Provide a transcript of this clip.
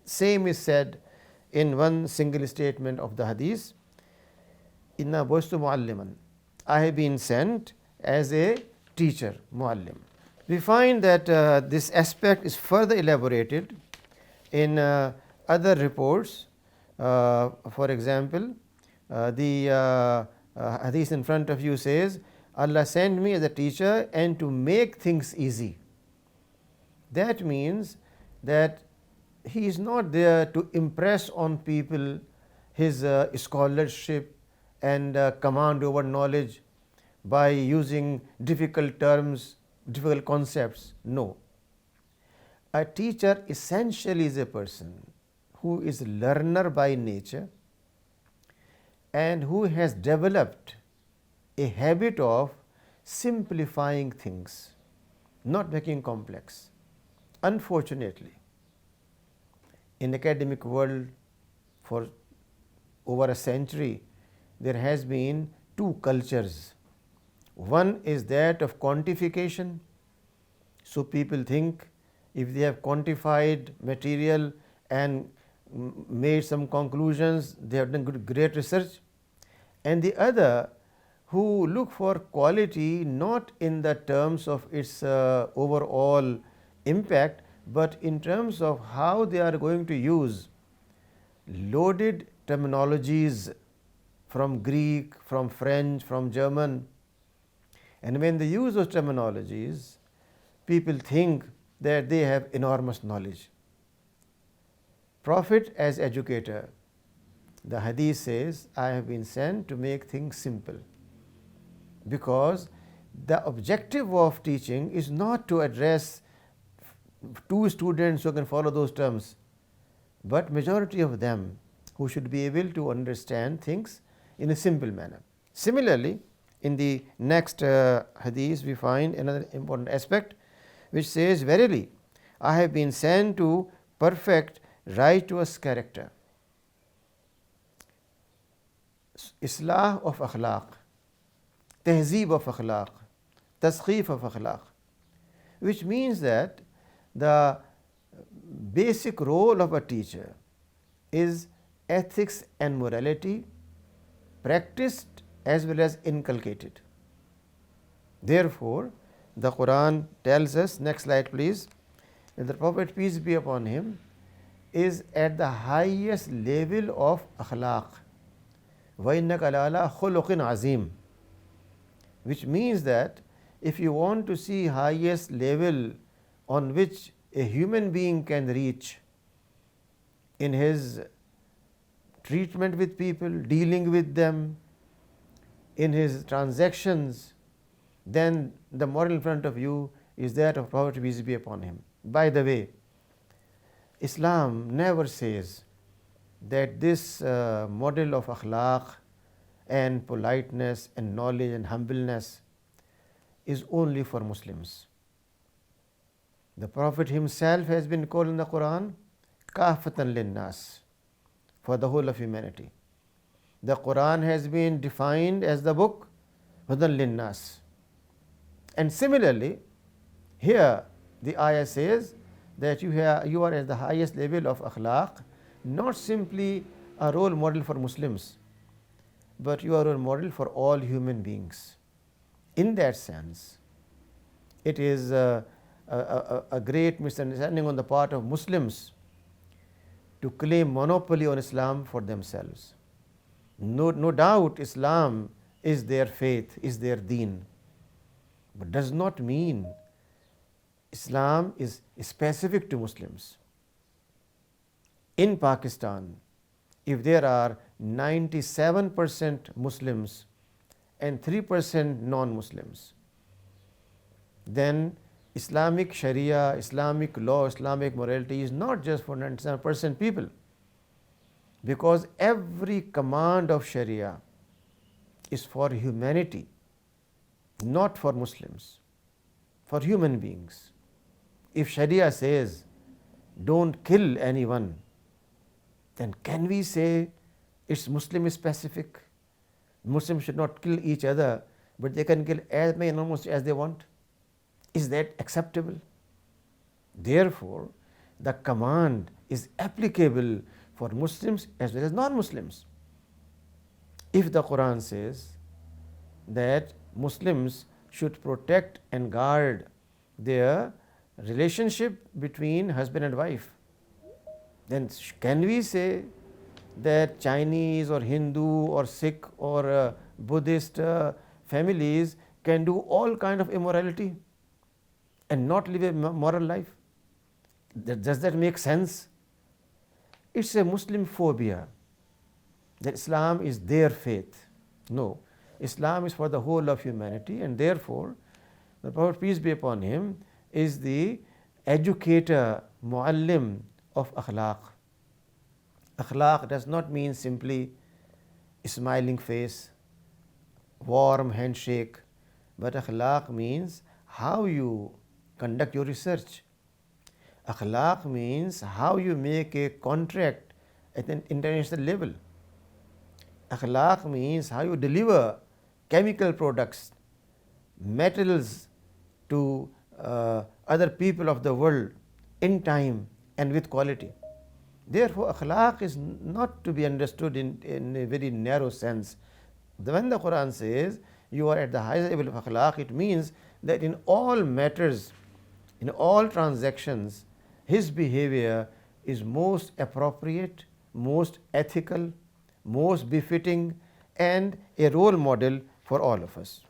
Same is said in one single statement of the hadith, Inna buistu mualliman, I have been sent as a teacher, muallim. We find that this aspect is further elaborated in other reports. For example, the hadith in front of you says, Allah sent me as a teacher and to make things easy. That means that he is not there to impress on people his scholarship and command over knowledge by using difficult terms, difficult concepts. No. A teacher essentially is a person who is learner by nature and who has developed a habit of simplifying things, not making complex. Unfortunately, in academic world for over a century, there has been two cultures. One is that of quantification. So people think if they have quantified material and made some conclusions, they have done great research. And the other who look for quality not in the terms of its overall impact, but in terms of how they are going to use loaded terminologies from Greek, from French, from German. And when they use those terminologies, people think that they have enormous knowledge. Prophet as educator, the hadith says, I have been sent to make things simple, because the objective of teaching is not to address two students who can follow those terms, but majority of them who should be able to understand things in a simple manner. Similarly, in the next hadith we find another important aspect which says, verily I have been sent to perfect righteous character, islah of akhlaq, tehzeeb of akhlaq, taskhif of akhlaq, which means that the basic role of a teacher is ethics and morality practiced as well as inculcated. Therefore, the Quran tells us, next slide please, that the Prophet, peace be upon him, is at the highest level of akhlaq. وَإِنَّكَ لَعَلَىٰ خُلُقٍ عَظِيمٍ, which means that if you want to see highest level on which a human being can reach in his treatment with people, dealing with them, in his transactions, then the model in front of you is that of Prophet, peace be upon him. By the way, Islam never says that this model of akhlaq and politeness and knowledge and humbleness is only for Muslims. The Prophet himself has been called in the Quran kafatan linnas, for the whole of humanity. The Quran has been defined as the book hudan linnas. And similarly, here the ayah says that you are at the highest level of akhlaq, not simply a role model for Muslims, but you are a role model for all human beings. In that sense, it is a great misunderstanding on the part of Muslims to claim monopoly on Islam for themselves. No doubt Islam is their faith, is their deen, but does not mean Islam is specific to Muslims. In Pakistan, if there are 97% Muslims and 3% non-Muslims, then Islamic Sharia, Islamic law, Islamic morality is not just for 97% people, because every command of Sharia is for humanity, not for Muslims, for human beings. If Sharia says don't kill anyone, then can we say it's Muslim specific? Muslims should not kill each other, but they can kill as many non-Muslims as they want. Is that acceptable? Therefore, the command is applicable for Muslims as well as non-Muslims. If the Quran says that Muslims should protect and guard their relationship between husband and wife, then can we say that Chinese or Hindu or Sikh or Buddhist families can do all kind of immorality and not live a moral life? Does that make sense? It's a Muslim phobia that Islam is their faith. No, Islam is for the whole of humanity, and therefore the Prophet, peace be upon him, is the educator, muallim of akhlaq. Akhlaq does not mean simply smiling face, warm handshake, but akhlaq means how you conduct your research. Akhlaq means how you make a contract at an international level. Akhlaq means how you deliver chemical products, materials to other people of the world in time and with quality. Therefore, akhlaq is not to be understood in a very narrow sense. When the Quran says you are at the highest level of akhlaq, it means that in all matters, in all transactions, his behavior is most appropriate, most ethical, most befitting, and a role model for all of us.